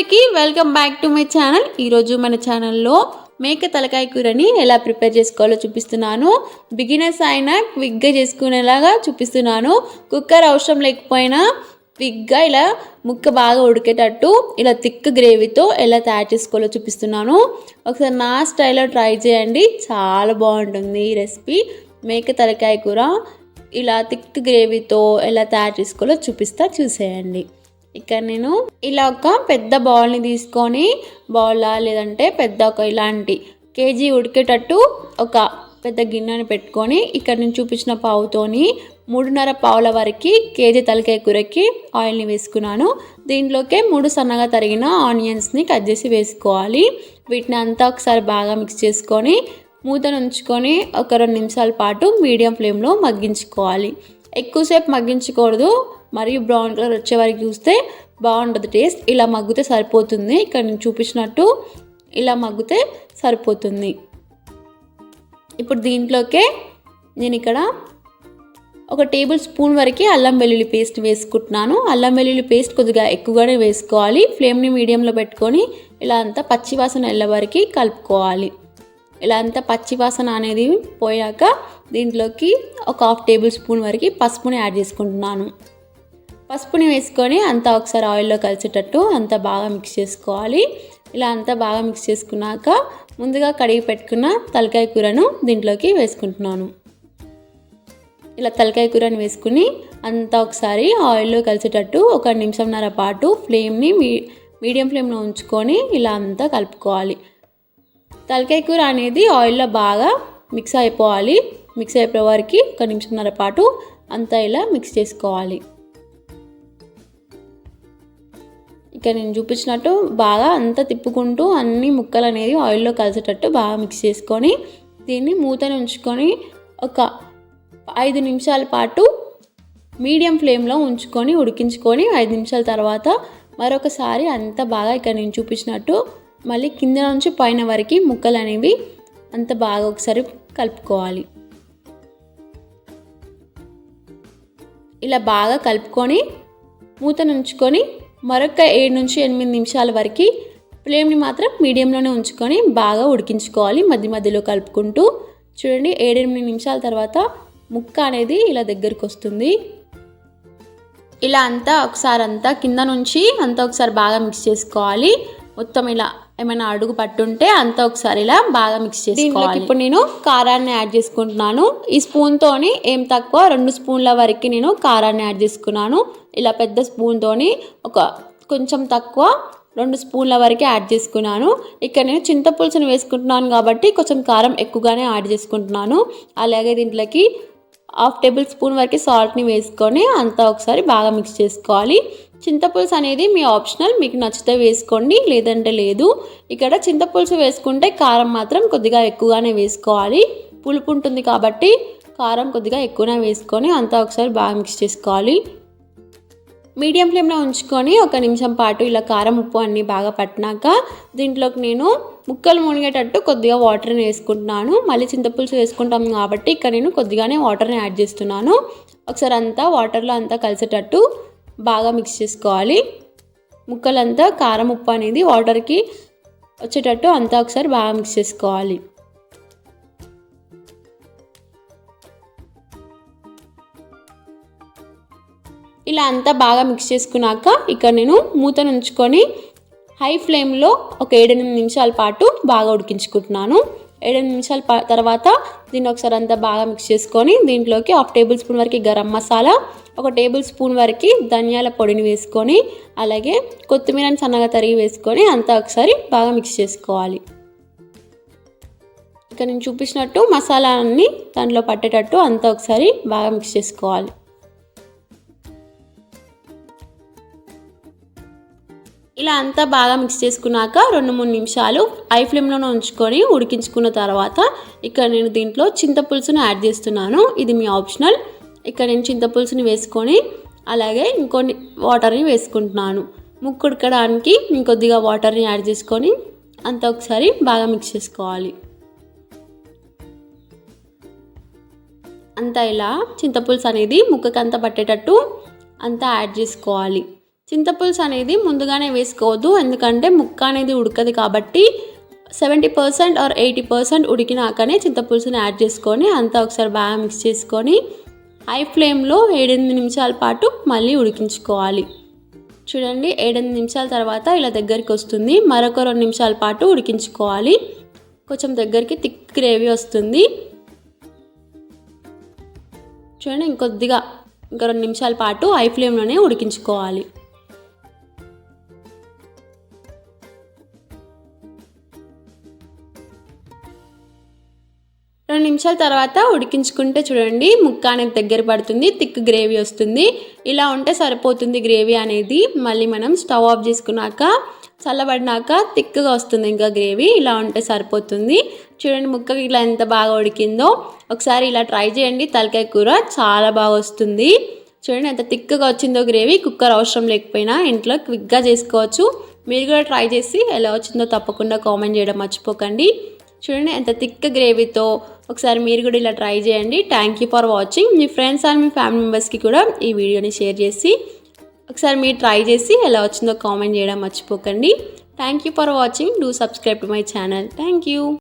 అందరికీ welcome back to my channel. ఈరోజు మన ఛానల్లో మేక తలకాయ కూరని ఎలా ప్రిపేర్ చేసుకోవాలో చూపిస్తున్నాను. బిగినర్స్ అయినా క్విక్గా చేసుకునేలాగా చూపిస్తున్నాను. కుక్కర్ అవసరం లేకపోయినా క్విక్గా ఇలా ముక్క బాగా ఉడికేటట్టు ఇలా థిక్ గ్రేవీతో ఎలా తయారు చేసుకోవాలో చూపిస్తున్నాను. ఒకసారి నా స్టైల్లో ట్రై చేయండి, చాలా బాగుంటుంది ఈ రెసిపీ. మేక తలకాయ కూర ఇలా థిక్ గ్రేవీతో ఎలా తయారు చేసుకోవాలో చూసేయండి. ఇక్కడ నేను ఇలా ఒక పెద్ద బౌల్ని తీసుకొని, బౌలా లేదంటే పెద్ద ఒక ఇలాంటి కేజీ ఉడికేటట్టు ఒక పెద్ద గిన్నెని పెట్టుకొని, ఇక్కడ నేను చూపించిన పావుతోని 3.5 పావుల వరకు కేజీ తలకాయ కూరకి ఆయిల్ని వేసుకున్నాను. దీంట్లోకే 3 సన్నగా తరిగిన ఆనియన్స్ని కట్ చేసి వేసుకోవాలి. వీటిని అంతా ఒకసారి బాగా మిక్స్ చేసుకొని మూతను ఉంచుకొని ఒక 2 నిమిషాల పాటు మీడియం ఫ్లేమ్లో మగ్గించుకోవాలి. ఎక్కువసేపు మగ్గించకూడదు, మరియు బ్రౌన్ కలర్ వచ్చే వరకు చూస్తే బాగుంటుంది టేస్ట్. ఇలా మగ్గితే సరిపోతుంది. ఇక్కడ నేను చూపించినట్టు ఇలా మగ్గితే సరిపోతుంది. ఇప్పుడు దీంట్లోకే నేను ఇక్కడ 1 టేబుల్ స్పూన్ వరకు అల్లం వెల్లుల్లి పేస్ట్ వేసుకుంటున్నాను. అల్లం వెల్లుల్లి పేస్ట్ కొద్దిగా ఎక్కువగానే వేసుకోవాలి. ఫ్లేమ్ని మీడియంలో పెట్టుకొని ఇలా అంతా పచ్చివాసన వెళ్ళే వరకు కలుపుకోవాలి. ఇలా అంతా పచ్చివాసన అనేది పోయాక దీంట్లోకి ఒక 1/2 టేబుల్ స్పూన్ వరకు పసుపుని యాడ్ చేసుకుంటున్నాను. పసుపుని వేసుకొని అంతా ఒకసారి ఆయిల్లో కలిసేటట్టు అంతా బాగా మిక్స్ చేసుకోవాలి. ఇలా అంతా బాగా మిక్స్ చేసుకున్నాక ముందుగా కడిగి పెట్టుకున్న తలకాయ కూరను దీంట్లోకి వేసుకుంటున్నాను. ఇలా తలకాయ కూరని వేసుకుని అంతా ఒకసారి ఆయిల్లో కలిసేటట్టు 1 నిమిషంన్నర పాటు ఫ్లేమ్ని మీడియం ఫ్లేమ్లో ఉంచుకొని ఇలా అంతా కలుపుకోవాలి. తలకాయ కూర అనేది ఆయిల్లో బాగా మిక్స్ అయిపోవాలి. మిక్స్ అయిపోయే వరకు 1 నిమిషంన్నర పాటు అంతా ఇలా మిక్స్ చేసుకోవాలి. ఇక నేను చూపించినట్టు బాగా అంతా తిప్పుకుంటూ అన్ని ముక్కలు అనేది ఆయిల్లో కలిసేటట్టు బాగా మిక్స్ చేసుకొని దీన్ని మూతను ఉంచుకొని ఒక 5 నిమిషాల పాటు మీడియం ఫ్లేమ్లో ఉంచుకొని ఉడికించుకొని 5 నిమిషాల తర్వాత మరొకసారి అంతా బాగా ఇక్కడ నేను చూపించినట్టు మళ్ళీ కింద నుంచి పైన వరకు ముక్కలు అనేవి అంత బాగా ఒకసారి కలుపుకోవాలి. ఇలా బాగా కలుపుకొని మూతను ఉంచుకొని మరొక 7 నుంచి 8 నిమిషాల వరకు ఫ్లేమ్ని మాత్రం మీడియంలోనే ఉంచుకొని బాగా ఉడికించుకోవాలి. మధ్య మధ్యలో కలుపుకుంటూ చూడండి. 7-8 నిమిషాల తర్వాత ముక్క అనేది ఇలా దగ్గరికి వస్తుంది. ఇలా అంతా ఒకసారి అంతా కింద నుంచి అంతా ఒకసారి బాగా మిక్స్ చేసుకోవాలి. మొత్తం ఇలా ఏమైనా అడుగు పట్టుంటే అంతా ఒకసారి ఇలా బాగా మిక్స్ చేసుకోవాలి. ఇప్పుడు నేను కారాన్ని యాడ్ చేసుకుంటున్నాను. ఈ స్పూన్తోని ఏం తక్కువ 2 స్పూన్ల వరకు నేను కారాన్ని యాడ్ చేసుకున్నాను. ఇలా పెద్ద స్పూన్తోని కొంచెం తక్కువ 2 స్పూన్ల వరకు యాడ్ చేసుకున్నాను. ఇక్కడ నేను చింతపులుసుని వేసుకుంటున్నాను కాబట్టి కొంచెం కారం ఎక్కువగానే యాడ్ చేసుకుంటున్నాను. అలాగే దీంట్లోకి 1/2 టేబుల్ స్పూన్ వరకు సాల్ట్ని వేసుకొని అంతా ఒకసారి బాగా మిక్స్ చేసుకోవాలి. చింతపులుసు అనేది మీ ఆప్షనల్, మీకు నచ్చితే వేసుకోండి, లేదంటే లేదు. ఇక్కడ చింతపులుసు వేసుకుంటే కారం మాత్రం కొద్దిగా ఎక్కువగానే వేసుకోవాలి. పులుపు ఉంటుంది కాబట్టి కారం కొద్దిగా ఎక్కువనే వేసుకొని అంతా ఒకసారి బాగా మిక్స్ చేసుకోవాలి. మీడియం ఫ్లేమ్లో ఉంచుకొని 1 నిమిషం పాటు ఇలా కారం ఉప్పు అన్నీ బాగా పట్టినాక దీంట్లోకి నేను ముక్కలు మునిగేటట్టు కొద్దిగా వాటర్ని వేసుకుంటున్నాను. మళ్ళీ చింతపులుసు వేసుకుంటాం కాబట్టి ఇక్కడ నేను కొద్దిగానే వాటర్ని యాడ్ చేస్తున్నాను. ఒకసారి అంతా వాటర్లో అంతా కలిసేటట్టు బాగా మిక్స్ చేసుకోవాలి. ముక్కలంతా కారం ఉప్పు అనేది వాటర్కి వచ్చేటట్టు అంతా ఒకసారి బాగా మిక్స్ చేసుకోవాలి. ఇలా అంతా బాగా మిక్స్ చేసుకున్నాక ఇక్కడ నేను మూతను ఉంచుకొని హై ఫ్లేమ్లో ఒక 7-8 నిమిషాల పాటు బాగా ఉడికించుకుంటున్నాను. 7 నిమిషాల తర్వాత దీన్ని ఒకసారి అంతా బాగా మిక్స్ చేసుకొని దీంట్లోకి 1/2 టేబుల్ స్పూన్ వరకు గరం మసాలా, 1 టేబుల్ స్పూన్ వరకు ధనియాల పొడిని వేసుకొని అలాగే కొత్తిమీరని సన్నగా తరిగి వేసుకొని అంతా ఒకసారి బాగా మిక్స్ చేసుకోవాలి. ఇక్కడ నేను చూపించినట్టు మసాలా అన్ని దాంట్లో పట్టేటట్టు అంతా ఒకసారి బాగా మిక్స్ చేసుకోవాలి. ఇలా అంతా బాగా మిక్స్ చేసుకున్నాక 2-3 నిమిషాలు హై ఫ్లేమ్లోనే ఉంచుకొని ఉడికించుకున్న తర్వాత ఇక్కడ నేను దీంట్లో చింతపులుసును యాడ్ చేస్తున్నాను. ఇది మీ ఆప్షనల్. ఇక్కడ నేను చింతపులుసుని వేసుకొని అలాగే ఇంకొన్ని వాటర్ని వేసుకుంటున్నాను. ముక్కు ఉడకడానికి ఇంకొద్దిగా వాటర్ని యాడ్ చేసుకొని అంతా ఒకసారి బాగా మిక్స్ చేసుకోవాలి. అంతా ఇలా చింతపులుసు అనేది ముక్కకంతా పట్టేటట్టు అంతా యాడ్ చేసుకోవాలి. చింతపులుసు అనేది ముందుగానే వేసుకోవద్దు, ఎందుకంటే ముక్క అనేది ఉడకదు కాబట్టి 70% ఆర్ 80% ఉడికినాకనే చింతపులుసుని యాడ్ చేసుకొని అంతా ఒకసారి బాగా మిక్స్ చేసుకొని హై ఫ్లేమ్లో 7-8 నిమిషాల పాటు మళ్ళీ ఉడికించుకోవాలి. చూడండి 7-8 నిమిషాల తర్వాత ఇలా దగ్గరికి వస్తుంది. మరొక 2 నిమిషాల పాటు ఉడికించుకోవాలి. కొంచెం దగ్గరికి థిక్ గ్రేవీ వస్తుంది. చూడండి ఇంకా 2 నిమిషాల పాటు హై ఫ్లేమ్లోనే ఉడికించుకోవాలి. 2 నిమిషాల తర్వాత ఉడికించుకుంటే చూడండి ముక్క అనేది దగ్గర పడుతుంది, థిక్ గ్రేవీ వస్తుంది. ఇలా ఉంటే సరిపోతుంది గ్రేవీ అనేది. మళ్ళీ మనం స్టవ్ ఆఫ్ చేసుకున్నాక చల్లబడినాక థిక్గా వస్తుంది ఇంకా గ్రేవీ. ఇలా ఉంటే సరిపోతుంది. చూడండి ముక్కకి ఇలా ఎంత బాగా ఉడికిందో. ఒకసారి ఇలా ట్రై చేయండి, తలకాయ కూర చాలా బాగా వస్తుంది. చూడండి ఎంత థిక్గా వచ్చిందో గ్రేవీ. కుక్కర్ అవసరం లేకపోయినా ఇంట్లో క్విక్గా చేసుకోవచ్చు. మీరు కూడా ట్రై చేసి ఎలా వచ్చిందో తప్పకుండా కామెంట్ చేయడం మర్చిపోకండి. చూడండి ఎంత థిక్ గ్రేవీతో. ఒకసారి మీరు కూడా ఇలా ట్రై చేయండి. Thank you for watching. Me friends and me family మెంబర్స్కి కూడా ఈ వీడియోని షేర్ చేసి ఒకసారి మీరు ట్రై చేసి ఎలా వచ్చిందో కామెంట్ చేయడం మర్చిపోకండి. Thank you for watching. Do subscribe to my channel. Thank you.